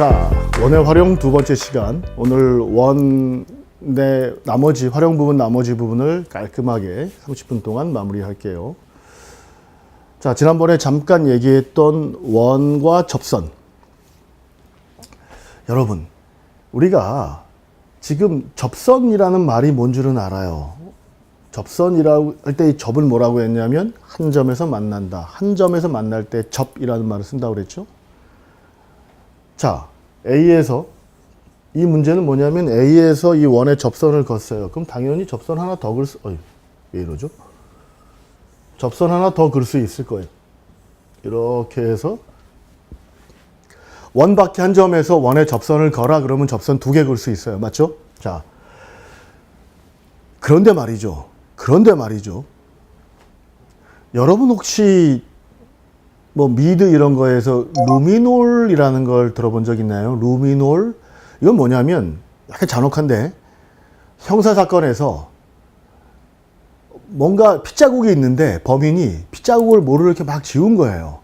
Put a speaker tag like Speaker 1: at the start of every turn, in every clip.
Speaker 1: 자, 원의 활용 두 번째 시간. 오늘 원의 나머지 활용 부분 나머지 부분을 깔끔하게 30분 동안 마무리할게요. 자, 지난번에 잠깐 얘기했던 원과 접선. 여러분, 우리가 지금 접선이라는 말이 뭔 줄은 알아요. 접선이라고 할 때 이 접은 뭐라고 했냐면 한 점에서 만난다. 한 점에서 만날 때 접이라는 말을 쓴다고 그랬죠. 자, A에서 이 문제는 뭐냐면 A에서 이 원의 접선을 걷어요. 그럼 당연히 접선 하나 더 걸 수, 왜 이러죠? 접선 하나 더 걸 수 있을 거예요. 이렇게 해서 원 밖에 한 점에서 원의 접선을 걸어 그러면 접선 두 개 걸 수 있어요. 맞죠? 자, 그런데 말이죠. 여러분 혹시 뭐 미드 이런 거에서 루미놀이라는 걸 들어본 적 있나요? 루미놀? 이건 뭐냐면 약간 잔혹한데 형사사건에서 뭔가 핏자국이 있는데 범인이 핏자국을 모르게 이렇게 막 지운 거예요.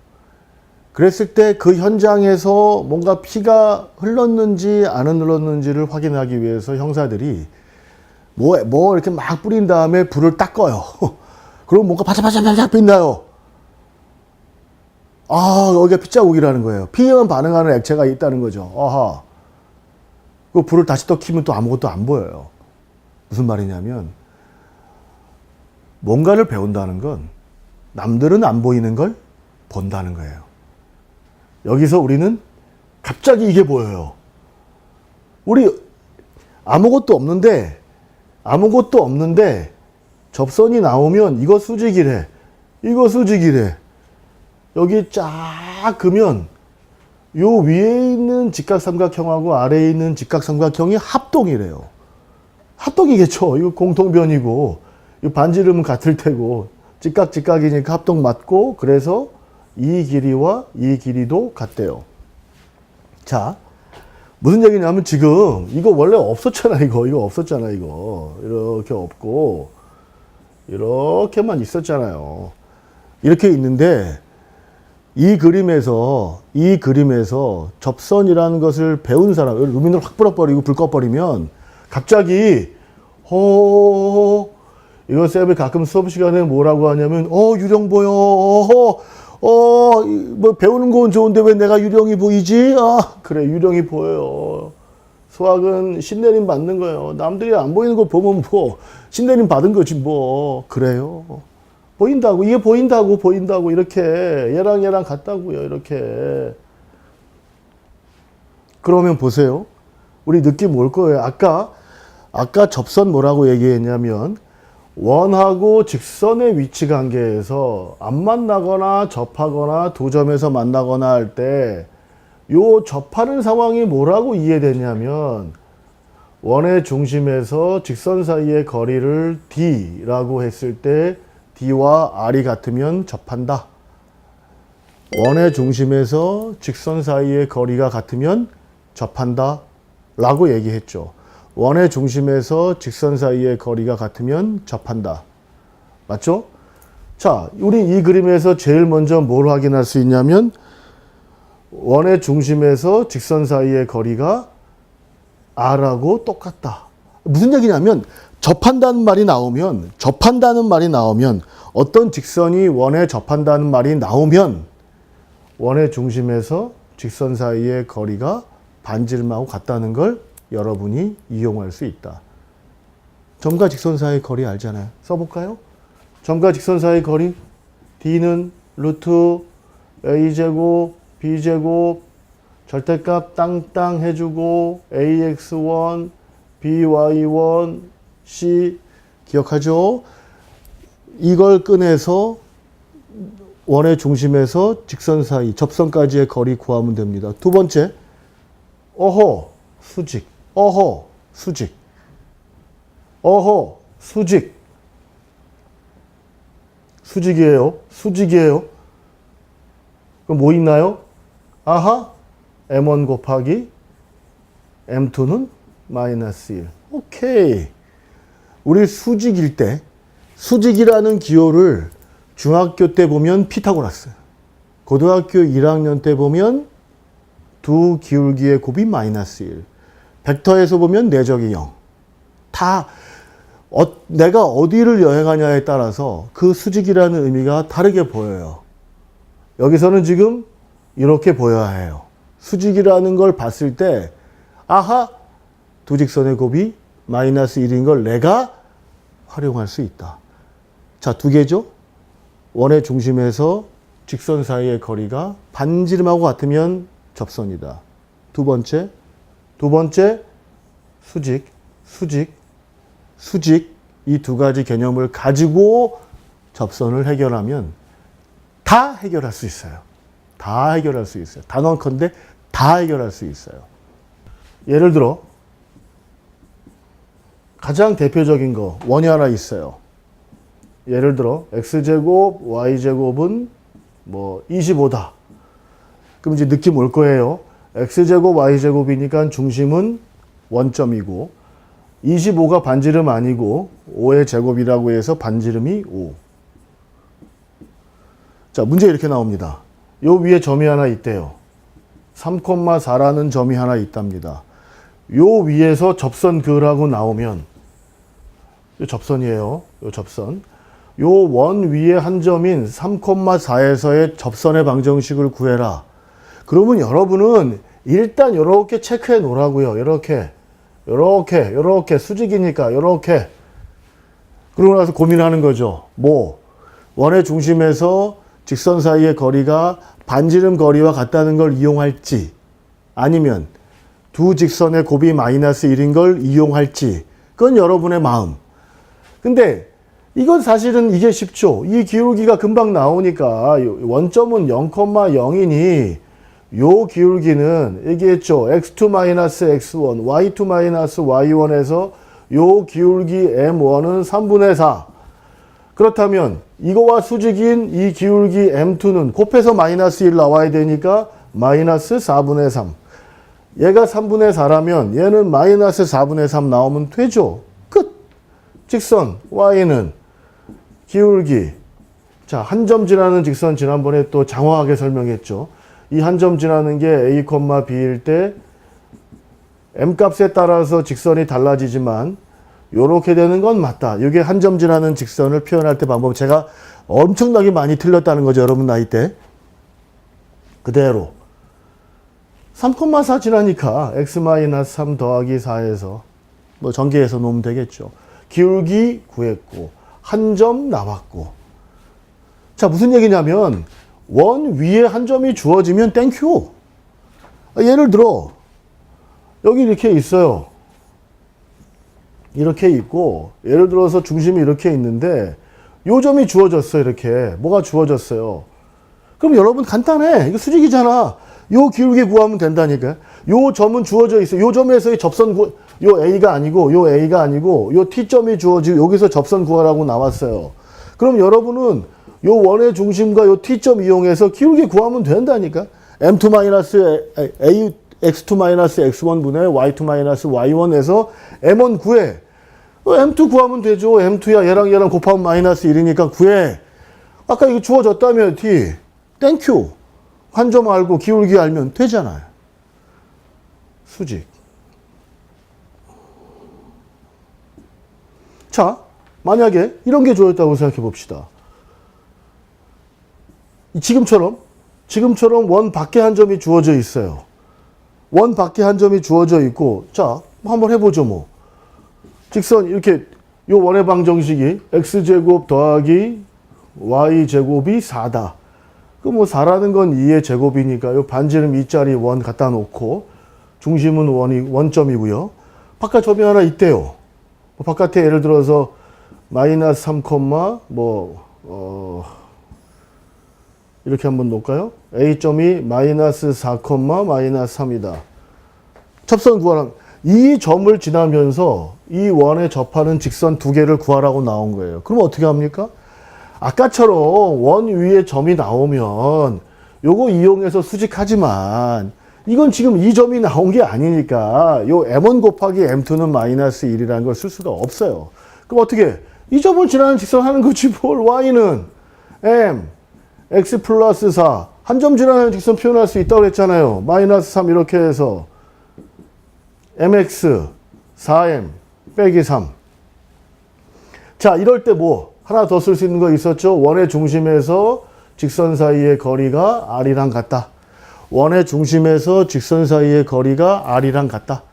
Speaker 1: 그랬을 때 그 현장에서 뭔가 피가 흘렀는지 안 흘렀는지를 확인하기 위해서 형사들이 뭐 이렇게 막 뿌린 다음에 불을 딱 꺼요. 그럼 뭔가 바짝바짝 빛나요. 아, 여기가 핏자국이라는 거예요. 피에만 반응하는 액체가 있다는 거죠. 아하. 그 불을 다시 또 켜면 또 아무것도 안 보여요. 무슨 말이냐면 뭔가를 배운다는 건 남들은 안 보이는 걸 본다는 거예요. 여기서 우리는 갑자기 이게 보여요. 우리 아무것도 없는데 접선이 나오면 이거 수직이래. 여기 쫙 그면 요 위에 있는 직각삼각형하고 아래에 있는 직각삼각형이 합동이래요. 합동이겠죠. 이거 공통변이고 이 반지름은 같을 테고 직각이니까 합동 맞고 그래서 이 길이와 이 길이도 같대요. 자, 무슨 얘기냐면 지금 이거 원래 없었잖아. 이거 없었잖아. 이거 이렇게 없고 이렇게만 있었잖아요. 이렇게 있는데 이 그림에서 접선이라는 것을 배운 사람, 루미노를 확 불어버리고 불 꺼버리면 갑자기 이거 쌤이 가끔 수업 시간에 뭐라고 하냐면 유령 보여. 뭐 배우는 건 좋은데 왜 내가 유령이 보이지? 그래, 유령이 보여요. 수학은 신내림 받는 거예요. 남들이 안 보이는 거 보면 뭐 신내림 받은 거지 뭐. 그래요. 보인다고, 이게 보인다고 이렇게 얘랑 같다고요. 이렇게. 그러면 보세요. 우리 느낌 올 거예요. 아까 접선 뭐라고 얘기했냐면 원하고 직선의 위치 관계에서 안 만나거나 접하거나 두 점에서 만나거나 할 때 요 접하는 상황이 뭐라고 이해되냐면 원의 중심에서 직선 사이의 거리를 D라고 했을 때 D와 R이 같으면 접한다. 원의 중심에서 직선 사이의 거리가 같으면 접한다 라고 얘기했죠. 원의 중심에서 직선 사이의 거리가 같으면 접한다. 맞죠? 자, 우리 이 그림에서 제일 먼저 뭘 확인할 수 있냐면 원의 중심에서 직선 사이의 거리가 R하고 똑같다. 무슨 얘기냐면 접한다는 말이 나오면 어떤 직선이 원에 접한다는 말이 나오면 원의 중심에서 직선 사이의 거리가 반지름하고 같다는 걸 여러분이 이용할 수 있다. 점과 직선 사이의 거리 알잖아요. 써볼까요? 점과 직선 사이의 거리 D는 루트 A제곱 B제곱 절대값 땅땅 해주고 AX1 BY1 C 기억하죠? 이걸 꺼내서 원의 중심에서 직선 사이 접선까지의 거리 구하면 됩니다. 두 번째 수직 수직이에요. 그럼 뭐 있나요? M1 곱하기 M2는 마이너스 1. 오케이. 우리 수직이라는 기호를 중학교 때 보면 피타고라스, 고등학교 1학년 때 보면 두 기울기의 곱이 마이너스 1. 벡터에서 보면 내적이 0. 다 내가 어디를 여행하냐에 따라서 그 수직이라는 의미가 다르게 보여요. 여기서는 지금 이렇게 보여야 해요. 수직이라는 걸 봤을 때 아하! 두 직선의 곱이 마이너스 1인 걸 내가 활용할 수 있다. 자, 두 개죠? 원의 중심에서 직선 사이의 거리가 반지름하고 같으면 접선이다. 두 번째 수직, 이 두 가지 개념을 가지고 접선을 해결하면 다 해결할 수 있어요. 다 해결할 수 있어요. 단언컨대 다 해결할 수 있어요. 예를 들어 가장 대표적인 거 원이 하나 있어요. 예를 들어 x제곱 y제곱은 뭐 25다. 그럼 이제 느낌 올 거예요. x제곱 y제곱이니까 중심은 원점이고 25가 반지름 아니고 5의 제곱이라고 해서 반지름이 5. 자, 문제 이렇게 나옵니다. 요 위에 점이 하나 있대요. 3,4라는 점이 하나 있답니다. 요 위에서 접선 그으라고 나오면 요 접선이에요. 요 접선. 요 원 위에 한 점인 3,4에서의 접선의 방정식을 구해라. 그러면 여러분은 일단 이렇게 체크해 놓으라고요. 이렇게 수직이니까 이렇게. 그러고 나서 고민하는 거죠. 뭐 원의 중심에서 직선 사이의 거리가 반지름 거리와 같다는 걸 이용할지 아니면 두 직선의 곱이 마이너스 1인 걸 이용할지 그건 여러분의 마음. 근데 이건 사실은 이게 쉽죠. 이 기울기가 금방 나오니까 원점은 0,0이니 요 기울기는 얘기했죠. x2-x1, y2-y1에서 요 기울기 m1은 3분의 4. 그렇다면 이거와 수직인 이 기울기 m2는 곱해서 마이너스 1 나와야 되니까 마이너스 4분의 3. 얘가 3분의 4라면 얘는 마이너스 4분의 3 나오면 되죠. 끝. 직선 y는 기울기. 자, 한 점 지나는 직선 지난번에 또 장황하게 설명했죠. 이 한 점 지나는 게 A, B일 때 m값에 따라서 직선이 달라지지만 요렇게 되는 건 맞다. 이게 한 점 지나는 직선을 표현할 때 방법 제가 엄청나게 많이 틀렸다는 거죠. 여러분 나이 때. 그대로 3,4 지나니까 x-3 더하기 4에서 뭐 전개해서 놓으면 되겠죠. 기울기 구했고 한 점 나왔고. 자, 무슨 얘기냐면 원 위에 한 점이 주어지면 땡큐. 예를 들어 여기 이렇게 있어요. 이렇게 있고 예를 들어서 중심이 이렇게 있는데 요 점이 주어졌어요. 이렇게 뭐가 주어졌어요. 그럼 여러분 간단해. 이거 수직이잖아. 요 기울기 구하면 된다니까. 요 점은 주어져 있어요. 요 점에서의 접선 요 A가 아니고 요 T점이 주어지고 여기서 접선 구하라고 나왔어요. 그럼 여러분은 요 원의 중심과 요 T점 이용해서 기울기 구하면 된다니까. x2 x1분의 y2-y1에서 m1 구해. m2 구하면 되죠. m2야 얘랑 곱하면 마이너스 1이니까 구해. 아까 이거 주어졌다며 T. 땡큐. 한 점 알고 기울기 알면 되잖아요. 수직. 자, 만약에 이런 게 주어졌다고 생각해 봅시다. 지금처럼 원 밖에 한 점이 주어져 있어요. 원 밖에 한 점이 주어져 있고, 자, 한번 해보죠, 뭐. 직선, 이렇게, 요 원의 방정식이 x제곱 더하기 y제곱이 4다. 그 뭐 4라는 건 2의 제곱이니까 요 반지름 2짜리 원 갖다 놓고, 중심은 원점이고요. 바깥 점이 하나 있대요. 바깥에 예를 들어서 마이너스 3, 이렇게 한번 놓을까요? A점이 마이너스 4, 마이너스 3이다. 접선 구하라. 이 점을 지나면서 이 원에 접하는 직선 두 개를 구하라고 나온 거예요. 그럼 어떻게 합니까? 아까처럼 원 위에 점이 나오면 요거 이용해서 수직하지만 이건 지금 이 점이 나온 게 아니니까 요 m1 곱하기 m2는 마이너스 1이라는 걸 쓸 수가 없어요. 그럼 어떻게? 이 점을 지나는 직선 하는 거지 뭘. y는 m x 플러스 4 한 점 지나는 직선 표현할 수 있다고 그랬잖아요. 마이너스 3 이렇게 해서 mx 4m 빼기 3. 자, 이럴 때 뭐 하나 더 쓸 수 있는 거 있었죠? 원의 중심에서 직선 사이의 거리가 r이랑 같다. 원의 중심에서 직선 사이의 거리가 r이랑 같다.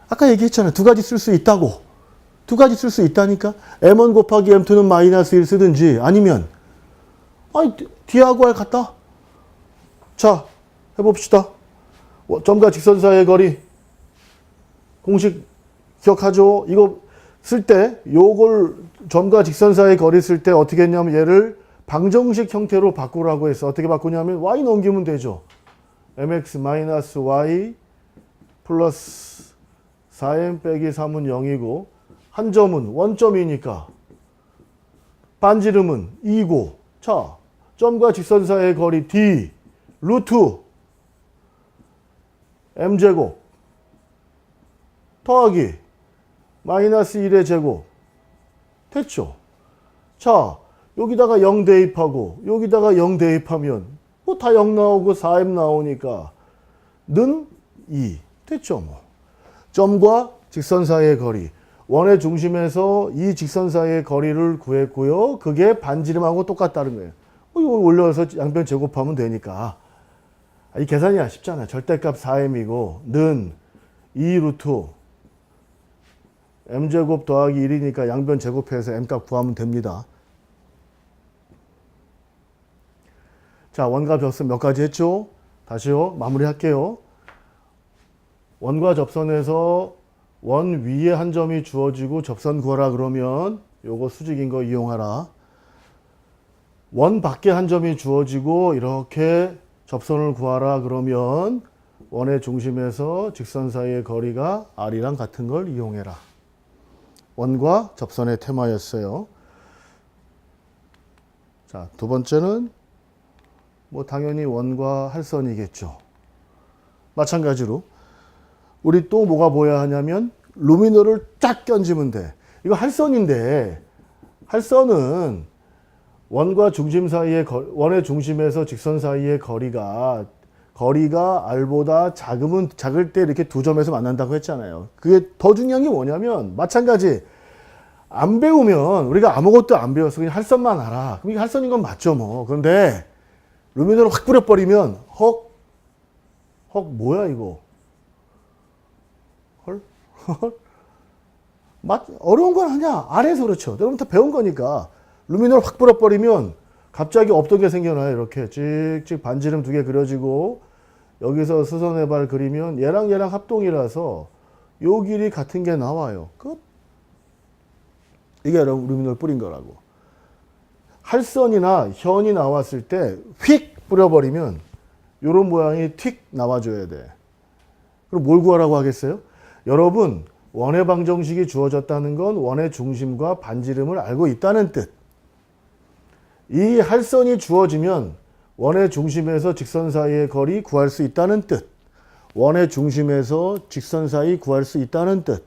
Speaker 1: 아까 얘기했잖아요. 두 가지 쓸 수 있다고. 두 가지 쓸 수 있다니까. m1 곱하기 m2는 마이너스 1 쓰든지 아니면 아니 d하고 r 같다. 자, 해봅시다. 점과 직선 사이의 거리 공식 기억하죠? 이거 쓸 때 요걸 점과 직선 사이의 거리 쓸 때 어떻게 했냐면 얘를 방정식 형태로 바꾸라고 했어. 어떻게 바꾸냐면 y 넘기면 되죠. mx-y 플러스 4m 빼기 3은 0이고 한 점은 원점이니까 반지름은 2고 자, 점과 직선 사이의 거리 d 루트 m제곱 더하기 마이너스 1의 제곱 됐죠? 자, 여기다가 0 대입하고 여기다가 0 대입하면 뭐 다 0 나오고 4m 나오니까 는 2 됐죠 뭐. 점과 직선 사이의 거리 원의 중심에서 이 직선 사이의 거리를 구했고요. 그게 반지름하고 똑같다는 거예요. 이거 올려서 양변 제곱하면 되니까 이 계산이 쉽잖아요. 절대값 4m이고 는 2 루트 m제곱 더하기 1이니까 양변 제곱해서 m값 구하면 됩니다. 자, 원과 접선 몇 가지 했죠? 다시요. 마무리할게요. 원과 접선에서 원 위에 한 점이 주어지고 접선 구하라 그러면 요거 수직인 거 이용하라. 원 밖에 한 점이 주어지고 이렇게 접선을 구하라 그러면 원의 중심에서 직선 사이의 거리가 r이랑 같은 걸 이용해라. 원과 접선의 테마였어요. 자, 두 번째는 뭐 당연히 원과 할선이겠죠. 마찬가지로 우리 또 뭐가 보여야 하냐면 루미너를 쫙 끼얹으면 돼. 이거 할선인데 할선은 원과 중심 사이의 원의 중심에서 직선 사이의 거리가 r보다 작을 때 이렇게 두 점에서 만난다고 했잖아요. 그게 더 중요한 게 뭐냐면 마찬가지 안 배우면 우리가 아무것도 안 배웠어. 그냥 할선만 알아. 그럼 이게 할선인 건 맞죠 뭐. 그런데 루미너를 확 뿌려버리면 헉 뭐야 이거. 헐? 어려운 건 아니야. 아래에서 그렇죠. 여러분 다 배운 거니까. 루미너를 확 뿌려버리면 갑자기 없던 게 생겨나요. 이렇게 찍찍 반지름 두 개 그려지고 여기서 수선의 발 그리면 얘랑 합동이라서 요 길이 같은 게 나와요. 끝. 이게 여러분 루미너를 뿌린 거라고. 할선이나 현이 나왔을 때 휙 뿌려버리면 요런 모양이 틱 나와줘야 돼. 그럼 뭘 구하라고 하겠어요? 여러분 원의 방정식이 주어졌다는 건 원의 중심과 반지름을 알고 있다는 뜻. 이 할선이 주어지면 원의 중심에서 직선 사이의 거리 구할 수 있다는 뜻. 원의 중심에서 직선 사이 구할 수 있다는 뜻.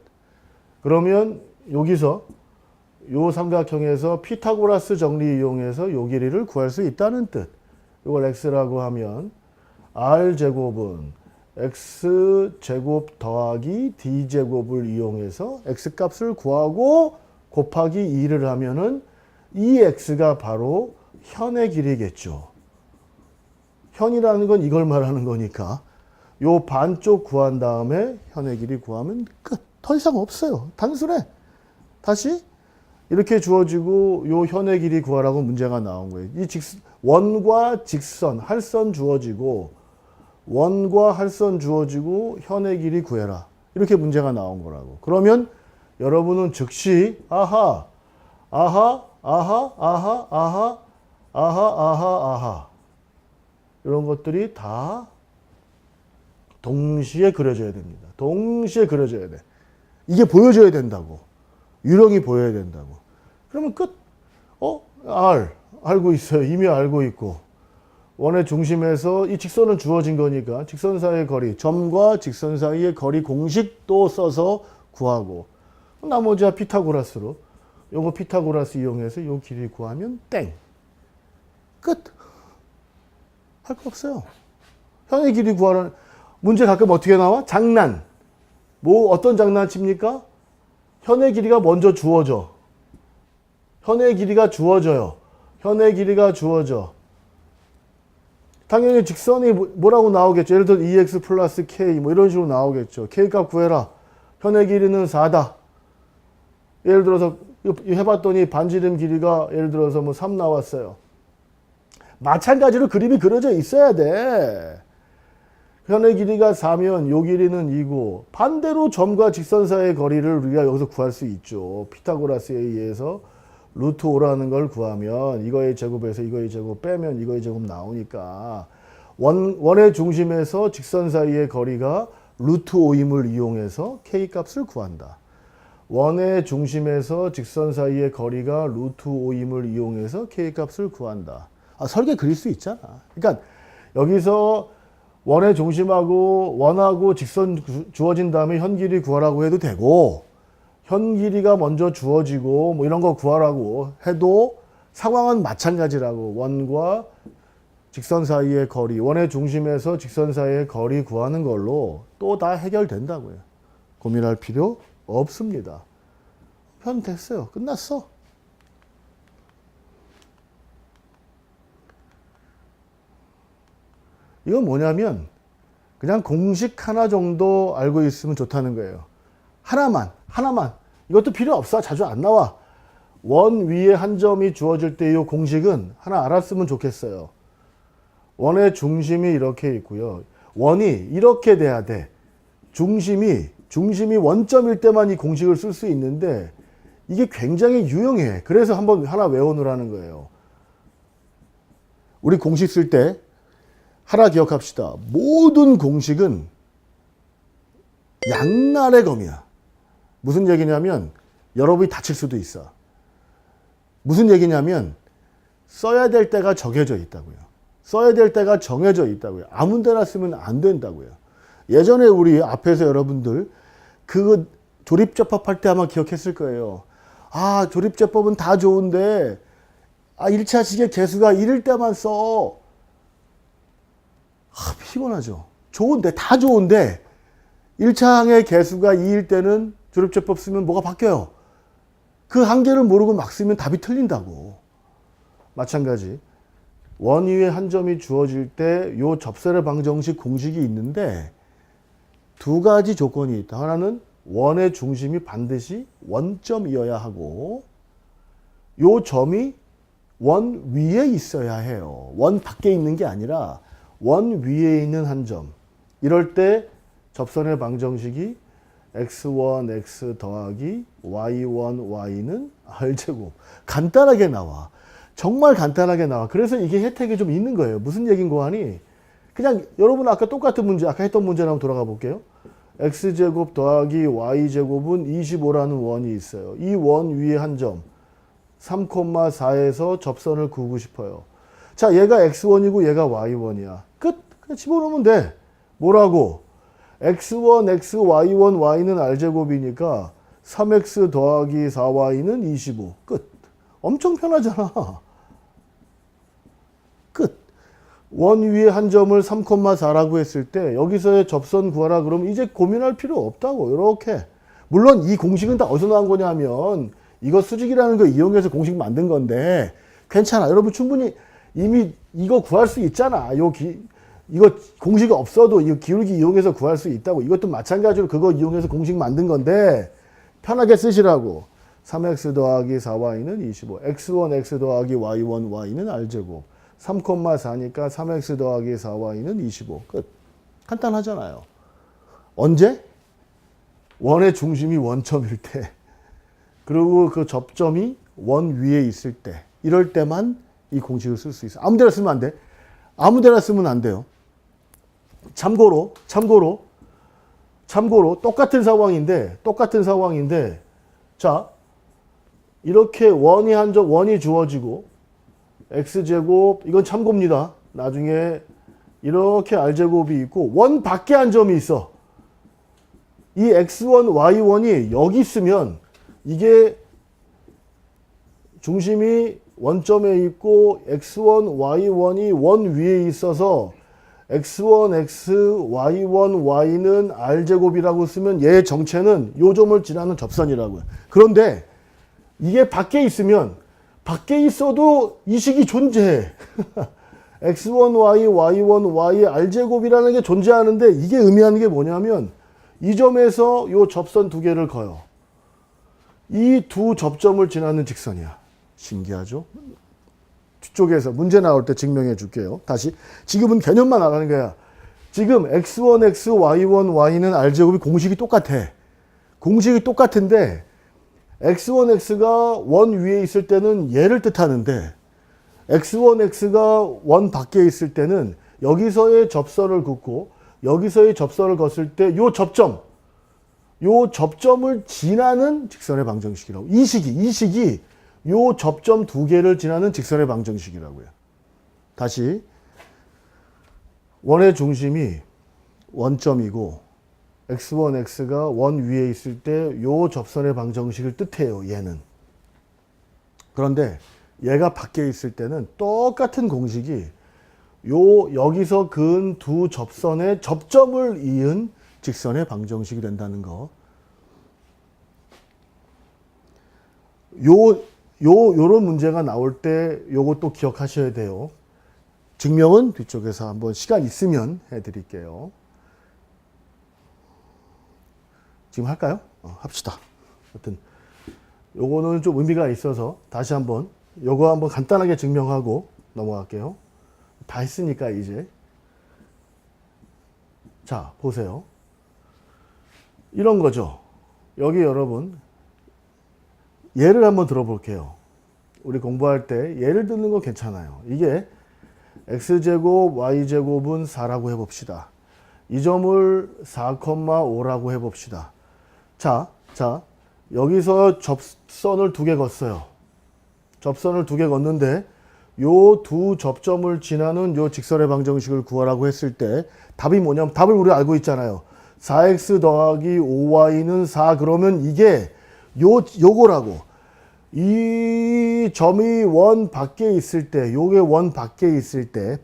Speaker 1: 그러면 여기서 요 삼각형에서 피타고라스 정리 이용해서 요 길이를 구할 수 있다는 뜻. 이걸 x라고 하면 r제곱은 x제곱 더하기 d제곱을 이용해서 x값을 구하고 곱하기 2를 하면은 이 x가 바로 현의 길이겠죠. 현이라는 건 이걸 말하는 거니까 요 반쪽 구한 다음에 현의 길이 구하면 끝. 더 이상 없어요. 단순해. 다시 이렇게 주어지고 요 현의 길이 구하라고 문제가 나온 거예요. 이 원과 직선, 할선 주어지고 원과 할선 주어지고 현의 길이 구해라. 이렇게 문제가 나온 거라고. 그러면 여러분은 즉시 아하 이런 것들이 다 동시에 그려져야 됩니다. 동시에 그려져야 돼. 이게 보여줘야 된다고. 유령이 보여야 된다고. 그러면 끝. 알고 있어요. 이미 알고 있고. 원의 중심에서 이 직선은 주어진 거니까 직선 사이의 거리, 점과 직선 사이의 거리 공식도 써서 구하고 나머지야 피타고라스로 요거 피타고라스 이용해서 요 길이 구하면 땡. 끝. 할 거 없어요. 현의 길이 구하라는 문제 가끔 어떻게 나와? 장난. 뭐 어떤 장난칩니까? 현의 길이가 먼저 주어져. 현의 길이가 주어져요. 현의 길이가 주어져. 당연히 직선이 뭐라고 나오겠죠. 예를 들어 2x 플러스 k 뭐 이런 식으로 나오겠죠. k값 구해라. 현의 길이는 4다. 예를 들어서 해봤더니 반지름 길이가 예를 들어서 뭐 3 나왔어요. 마찬가지로 그림이 그려져 있어야 돼. 현의 길이가 4면 요 길이는 2고 반대로 점과 직선 사이의 거리를 우리가 여기서 구할 수 있죠. 피타고라스에 의해서 루트 5라는 걸 구하면 이거의 제곱에서 이거의 제곱 빼면 이거의 제곱 나오니까 원의 중심에서 직선 사이의 거리가 루트 5임을 이용해서 k 값을 구한다. 원의 중심에서 직선 사이의 거리가 루트 5임을 이용해서 k 값을 구한다. 설계 그릴 수 있잖아. 그러니까 여기서 원의 중심하고 원하고 직선 주어진 다음에 현 길이 구하라고 해도 되고 현 길이가 먼저 주어지고 뭐 이런 거 구하라고 해도 상황은 마찬가지라고. 원과 직선 사이의 거리, 원의 중심에서 직선 사이의 거리 구하는 걸로 또 다 해결된다고요. 고민할 필요 없습니다. 편 됐어요. 끝났어. 이건 뭐냐면 그냥 공식 하나 정도 알고 있으면 좋다는 거예요. 하나만. 이것도 필요 없어. 자주 안 나와. 원 위에 한 점이 주어질 때 이 공식은 하나 알았으면 좋겠어요. 원의 중심이 이렇게 있고요. 원이 이렇게 돼야 돼. 중심이 원점일 때만 이 공식을 쓸 수 있는데 이게 굉장히 유용해. 그래서 한번 하나 외워놓으라는 거예요. 우리 공식 쓸 때 하나 기억합시다. 모든 공식은 양날의 검이야. 무슨 얘기냐면 여러분이 다칠 수도 있어. 무슨 얘기냐면 써야 될 때가 정해져 있다고요. 써야 될 때가 정해져 있다고요. 아무 데나 쓰면 안 된다고요. 예전에 우리 앞에서 여러분들 그 조립제법 할 때 아마 기억했을 거예요. 조립제법은 다 좋은데 1차식의 개수가 1일 때만 써. 피곤하죠. 다 좋은데 1차항의 개수가 2일 때는 조립제법 쓰면 뭐가 바뀌어요? 그 한계를 모르고 막 쓰면 답이 틀린다고. 마찬가지. 원 위에 한 점이 주어질 때 요 접선의 방정식 공식이 있는데 두 가지 조건이 있다. 하나는 원의 중심이 반드시 원점이어야 하고 요 점이 원 위에 있어야 해요. 원 밖에 있는 게 아니라 원 위에 있는 한 점. 이럴 때 접선의 방정식이 x1, x 더하기 y1, y는 r제곱. 간단하게 나와. 정말 간단하게 나와. 그래서 이게 혜택이 좀 있는 거예요. 무슨 얘기인고 하니 그냥 여러분 아까 똑같은 문제, 아까 했던 문제로 한번 돌아가 볼게요. x제곱 더하기 y제곱은 25라는 원이 있어요. 이 원 위에 한 점 3,4에서 접선을 그우고 싶어요. 자, 얘가 x1이고 얘가 y1이야. 끝. 그냥 집어넣으면 돼. 뭐라고? x1, x, y1, y는 r제곱이니까 3x 더하기 4y는 25. 끝. 엄청 편하잖아. 끝. 원 위에 한 점을 3,4라고 했을 때 여기서의 접선 구하라 그러면 이제 고민할 필요 없다고. 이렇게. 물론 이 공식은 다 어디서 나온 거냐면 이거 수직이라는 거 이용해서 공식 만든 건데 괜찮아. 여러분 충분히 이미 이거 구할 수 있잖아. 이거 공식이 없어도 이 기울기 이용해서 구할 수 있다고. 이것도 마찬가지로 그거 이용해서 공식 만든 건데 편하게 쓰시라고. 3x 더하기 4y는 25. x1, x 더하기 y1, y는 r제곱. 3,4니까 3x 더하기 4y는 25. 끝. 간단하잖아요. 언제? 원의 중심이 원점일 때. 그리고 그 접점이 원 위에 있을 때. 이럴 때만 이 공식을 쓸 수 있어. 아무 데나 쓰면 안 돼. 아무 데나 쓰면 안 돼요. 참고로 똑같은 상황인데 자, 이렇게 원이 주어지고 x제곱 이건 참고입니다. 나중에 이렇게 r제곱이 있고 원 밖에 한 점이 있어. 이 x1, y1이 여기 있으면 이게 중심이 원점에 있고 x1, y1이 원 위에 있어서 x1, x, y1, y는 r제곱이라고 쓰면 얘의 정체는 요 점을 지나는 접선이라고요. 그런데 이게 밖에 있으면 밖에 있어도 이 식이 존재해. x1y, y1, y r제곱이라는 게 존재하는데 이게 의미하는 게 뭐냐면 이 점에서 요 접선 두 개를 그어요. 이 두 접점을 지나는 직선이야. 신기하죠? 뒤쪽에서 문제 나올 때 증명해 줄게요. 다시 지금은 개념만 알아는 거야. 지금 x1x, y1, y는 r제곱이 공식이 똑같아. 공식이 똑같은데 x1x가 원 위에 있을 때는 얘를 뜻하는데 x1x가 원 밖에 있을 때는 여기서의 접선을 긋고 여기서의 접선을 걷을 때 요 접점을 지나는 직선의 방정식이라고. 이 식이 요 접점 두 개를 지나는 직선의 방정식이라고요. 다시 원의 중심이 원점이고 x1, x가 원 위에 있을 때 요 접선의 방정식을 뜻해요. 얘는. 그런데 얘가 밖에 있을 때는 똑같은 공식이 여기서 그은 두 접선의 접점을 이은 직선의 방정식이 된다는 거. 요런 문제가 나올 때 요것도 기억하셔야 돼요. 증명은 뒤쪽에서 한번 시간 있으면 해드릴게요. 지금 할까요? 합시다. 하여튼 요거는 좀 의미가 있어서 다시 한번 요거 한번 간단하게 증명하고 넘어갈게요. 다 했으니까 이제. 자, 보세요. 이런 거죠. 여기 여러분 예를 한번 들어볼게요. 우리 공부할 때 예를 듣는 거 괜찮아요. 이게 x제곱 y제곱은 4라고 해봅시다. 이 점을 4,5라고 해봅시다. 자, 여기서 접선을 두 개 걷어요. 접선을 두 개 걷는데 요 두 접점을 지나는 요 직선의 방정식을 구하라고 했을 때 답이 뭐냐면 답을 우리 알고 있잖아요. 4x 더하기 5y는 4. 그러면 이게 요거라고. 이 점이 원 밖에 있을 때, 요게 원 밖에 있을 때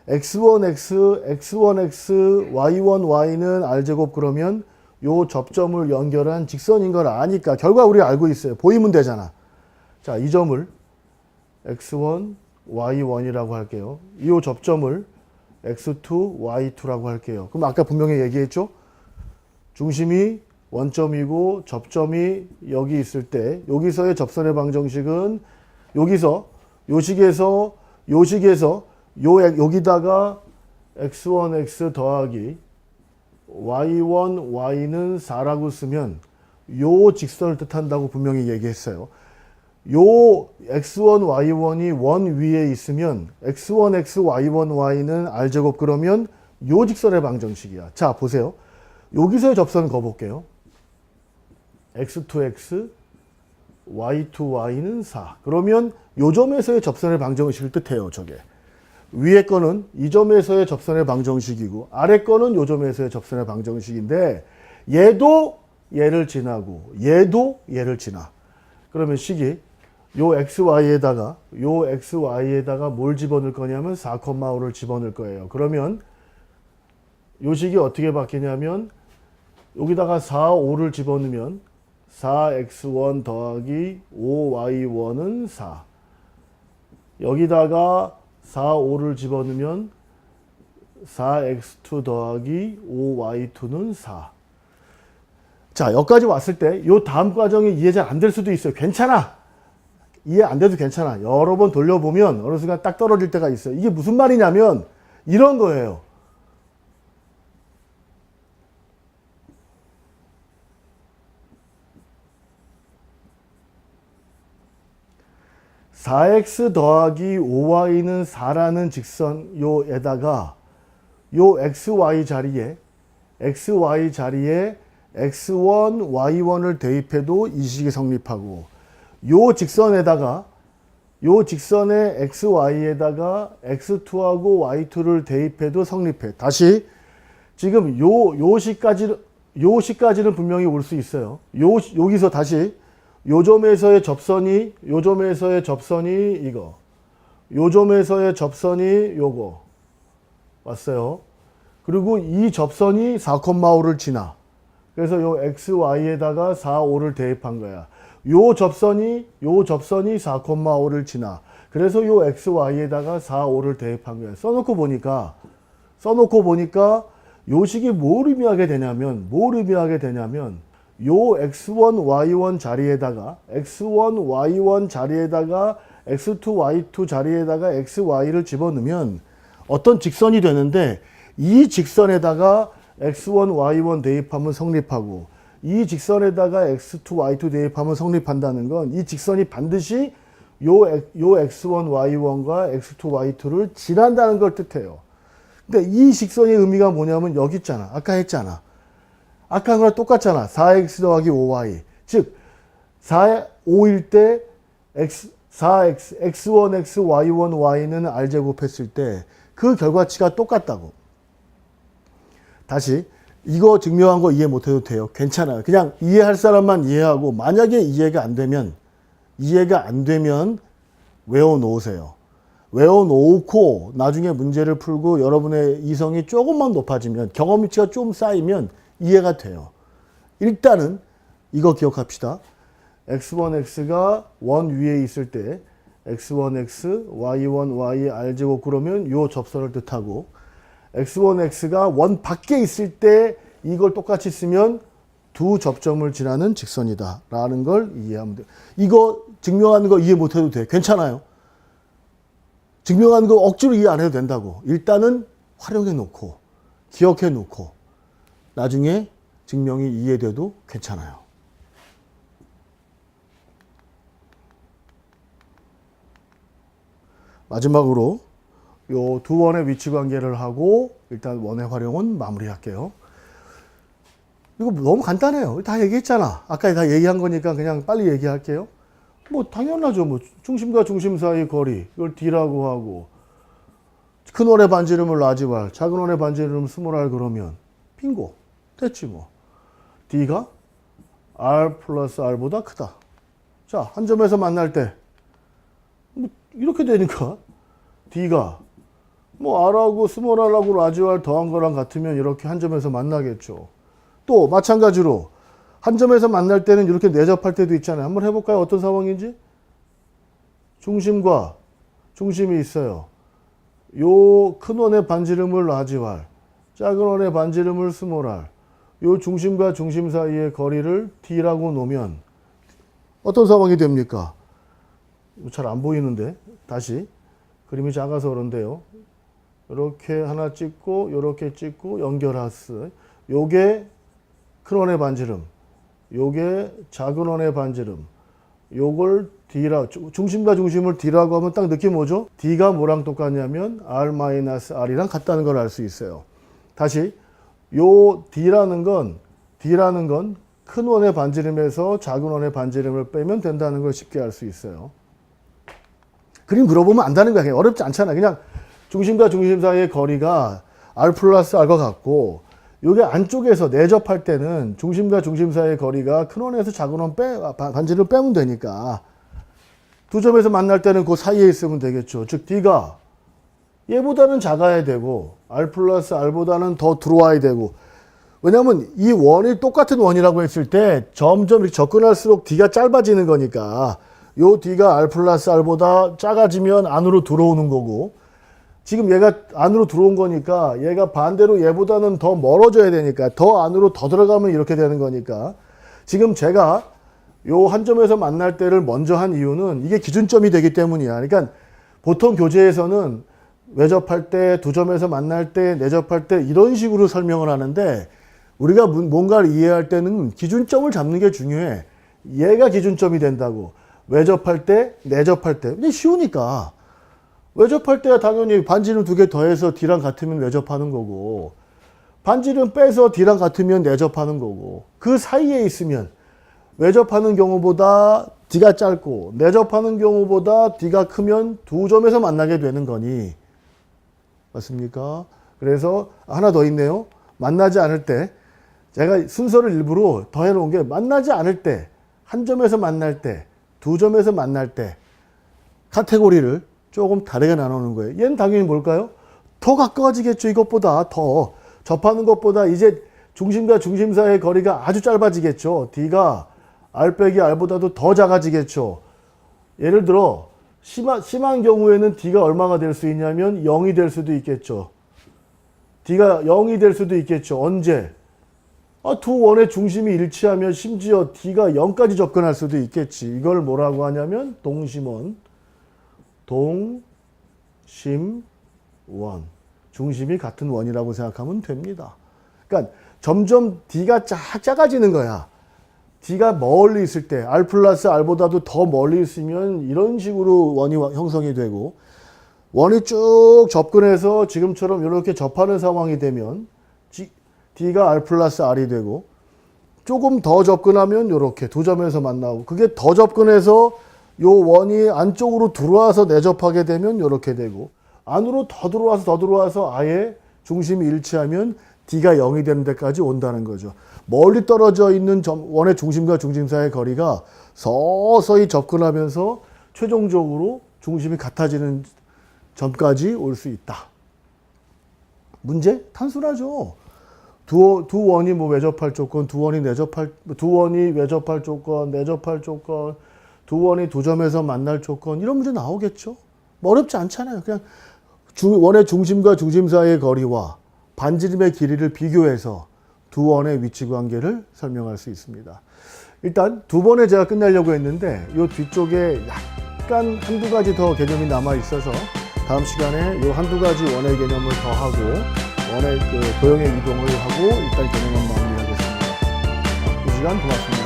Speaker 1: x1x, x1x, y1y는 r제곱 그러면 요 접점을 연결한 직선인 걸 아니까 결과 우리 알고 있어요. 보이면 되잖아. 자, 이 점을 x1, y1이라고 할게요. 이 접점을 x2, y2라고 할게요. 그럼 아까 분명히 얘기했죠? 중심이 원점이고 접점이 여기 있을 때 여기서의 접선의 방정식은 여기서 여기다가 x1x 더하기 y1y는 4라고 쓰면 요 직선을 뜻한다고 분명히 얘기했어요. 요 x1, y1이 원 위에 있으면 x1x, y1, y는 r제곱 그러면 요 직선의 방정식이야. 자, 보세요. 여기서의 접선을 그어볼게요. x2x, y2y는 4. 그러면 요 점에서의 접선의 방정식을 뜻해요. 저게. 위에 거는 이 점에서의 접선의 방정식이고 아래 거는 요 점에서의 접선의 방정식인데 얘도 얘를 지나고 얘도 얘를 지나. 그러면 식이 요 xy에다가 뭘 집어넣을 거냐면 4,5를 집어넣을 거예요. 그러면 요 식이 어떻게 바뀌냐면 여기다가 4, 5를 집어넣으면 4x1 더하기 5y1은 4. 여기다가 4, 5를 집어넣으면 4x2 더하기 5y2는 4. 자, 여기까지 왔을 때 이 다음 과정이 이해 잘 안 될 수도 있어요. 괜찮아. 이해 안 돼도 괜찮아. 여러 번 돌려보면 어느 순간 딱 떨어질 때가 있어요. 이게 무슨 말이냐면 이런 거예요. (4x) 더하기 5y는 4라는 직선 요에다가 요 xy 자리에 x1, y1을 대입해도 이 식이 성립하고 요 직선에 xy에다가 x2하고 y2를 대입해도 성립해. 다시 지금 요 식까지는 분명히 올 수 있어요. 여기서 다시 요점에서의 접선이 이거. 요점에서의 접선이 요거. 왔어요. 그리고 이 접선이 4,5를 지나. 그래서 요 XY에다가 4, 5를 대입한 거야. 요 접선이 4,5를 지나. 그래서 요 XY에다가 4, 5를 대입한 거야. 써놓고 보니까 요 식이 뭘 의미하게 되냐면 요 X1, Y1 자리에다가 X2, Y2 자리에다가 XY를 집어넣으면 어떤 직선이 되는데 이 직선에다가 X1, Y1 대입하면 성립하고 이 직선에다가 X2, Y2 대입하면 성립한다는 건 이 직선이 반드시 요 X1, Y1과 X2, Y2를 지난다는 걸 뜻해요. 근데 이 직선의 의미가 뭐냐면 여기 있잖아. 아까 했잖아. 아까 한 거랑 똑같잖아. 4x 더하기 5y. 즉 4, 5일 때 4x, x1x, y1, y는 r제곱했을 때 그 결과치가 똑같다고. 다시 이거 증명한 거 이해 못해도 돼요. 괜찮아요. 그냥 이해할 사람만 이해하고 만약에 이해가 안 되면 외워놓으세요. 외워놓고 나중에 문제를 풀고 여러분의 이성이 조금만 높아지면 경험치가 좀 쌓이면 이해가 돼요. 일단은 이거 기억합시다. x1x가 원 위에 있을 때 x1x, y1, y, r제곱 그러면 요 접선을 뜻하고 x1x가 원 밖에 있을 때 이걸 똑같이 쓰면 두 접점을 지나는 직선이다 라는 걸 이해하면 돼요. 이거 증명하는 거 이해 못해도 돼. 괜찮아요. 증명하는 거 억지로 이해 안 해도 된다고. 일단은 활용해 놓고 기억해 놓고 나중에 증명이 이해돼도 괜찮아요. 마지막으로 요 두 원의 위치 관계를 하고 일단 원의 활용은 마무리할게요. 이거 너무 간단해요. 다 얘기했잖아. 아까 다 얘기한 거니까 그냥 빨리 얘기할게요. 뭐 당연하죠. 뭐 중심과 중심 사이 거리 이걸 D라고 하고 큰 원의 반지름을 라지알, 작은 원의 반지름을 스몰알 그러면 빙고 됐지 뭐. D가 R 플러스 R보다 크다. 자, 한 점에서 만날 때 뭐 이렇게 되니까 D가 뭐 R하고 스몰 R하고 라지알 더한 거랑 같으면 이렇게 한 점에서 만나겠죠. 또 마찬가지로 한 점에서 만날 때는 이렇게 내접할 때도 있잖아요. 한번 해볼까요? 어떤 상황인지? 중심과 중심이 있어요. 요 큰 원의 반지름을 라지알, 작은 원의 반지름을 스몰 R. 요 중심과 중심 사이의 거리를 D라고 놓으면 어떤 상황이 됩니까? 잘 안 보이는데 다시 그림이 작아서 그런데요. 이렇게 하나 찍고 이렇게 찍고 연결하스. 요게 큰 원의 반지름, 요게 작은 원의 반지름. 요걸 D라 중심과 중심을 D라고 하면 딱 느낌 오죠? D가 뭐랑 똑같냐면 R-R이랑 같다는 걸 알 수 있어요. 다시 요 D라는 건 큰 원의 반지름에서 작은 원의 반지름을 빼면 된다는 걸 쉽게 알 수 있어요. 그림 그려보면 안다는 거야. 그냥 어렵지 않잖아. 그냥 중심과 중심 사이의 거리가 R 플러스 R과 같고 요게 안쪽에서 내접할 때는 중심과 중심 사이의 거리가 큰 원에서 작은 원 반지름 빼면 되니까 두 점에서 만날 때는 그 사이에 있으면 되겠죠. 즉 D가 얘보다는 작아야 되고 R 플러스 R보다는 더 들어와야 되고 왜냐하면 이 원이 똑같은 원이라고 했을 때 점점 이렇게 접근할수록 D가 짧아지는 거니까 요 D가 R 플러스 R보다 작아지면 안으로 들어오는 거고 지금 얘가 안으로 들어온 거니까 얘가 반대로 얘보다는 더 멀어져야 되니까 더 안으로 더 들어가면 이렇게 되는 거니까 지금 제가 요 한 점에서 만날 때를 먼저 한 이유는 이게 기준점이 되기 때문이야. 그러니까 보통 교재에서는 외접할 때, 두 점에서 만날 때, 내접할 때 이런 식으로 설명을 하는데 우리가 뭔가를 이해할 때는 기준점을 잡는 게 중요해. 얘가 기준점이 된다고. 외접할 때, 내접할 때. 근데 쉬우니까. 외접할 때야 당연히 반지름 두 개 더해서 D랑 같으면 외접하는 거고 반지름 빼서 D랑 같으면 내접하는 거고 그 사이에 있으면 외접하는 경우보다 D가 짧고 내접하는 경우보다 D가 크면 두 점에서 만나게 되는 거니 맞습니까? 그래서 하나 더 있네요. 만나지 않을 때 제가 순서를 일부러 더 해놓은 게 만나지 않을 때 한 점에서 만날 때, 두 점에서 만날 때 카테고리를 조금 다르게 나누는 거예요. 얘는 당연히 뭘까요? 더 가까워지겠죠. 이것보다 더 접하는 것보다 이제 중심과 중심 사이의 거리가 아주 짧아지겠죠. D가 R 빼기 R보다도 더 작아지겠죠. 예를 들어 심한 경우에는 D가 얼마가 될 수 있냐면 0이 될 수도 있겠죠. D가 0이 될 수도 있겠죠. 언제? 두 원의 중심이 일치하면 심지어 D가 0까지 접근할 수도 있겠지. 이걸 뭐라고 하냐면 동심원. 동심원. 중심이 같은 원이라고 생각하면 됩니다. 그러니까 점점 D가 작아지는 거야. D가 멀리 있을 때 R 플러스 R보다도 더 멀리 있으면 이런 식으로 원이 형성이 되고, 원이 쭉 접근해서 지금처럼 이렇게 접하는 상황이 되면 D가 R 플러스 R이 되고, 조금 더 접근하면 이렇게 두 점에서 만나고, 그게 더 접근해서 요 원이 안쪽으로 들어와서 내접하게 되면 이렇게 되고, 안으로 더 들어와서 아예 중심이 일치하면 D가 0이 되는 데까지 온다는 거죠. 멀리 떨어져 있는 원의 중심과 중심 사이의 거리가 서서히 접근하면서 최종적으로 중심이 같아지는 점까지 올 수 있다. 문제? 단순하죠. 두 원이 외접할 조건, 두 원이 외접할 조건, 내접할 조건, 두 원이 두 점에서 만날 조건, 이런 문제 나오겠죠. 뭐 어렵지 않잖아요. 그냥 원의 중심과 중심 사이의 거리와 반지름의 길이를 비교해서 두 원의 위치 관계를 설명할 수 있습니다. 일단 두 번에 제가 끝내려고 했는데 이 뒤쪽에 약간 한두 가지 더 개념이 남아 있어서 다음 시간에 이 한두 가지 원의 개념을 더 하고 원의 도형의 이동을 하고 일단 개념은 마무리하겠습니다. 이 시간 고맙습니다.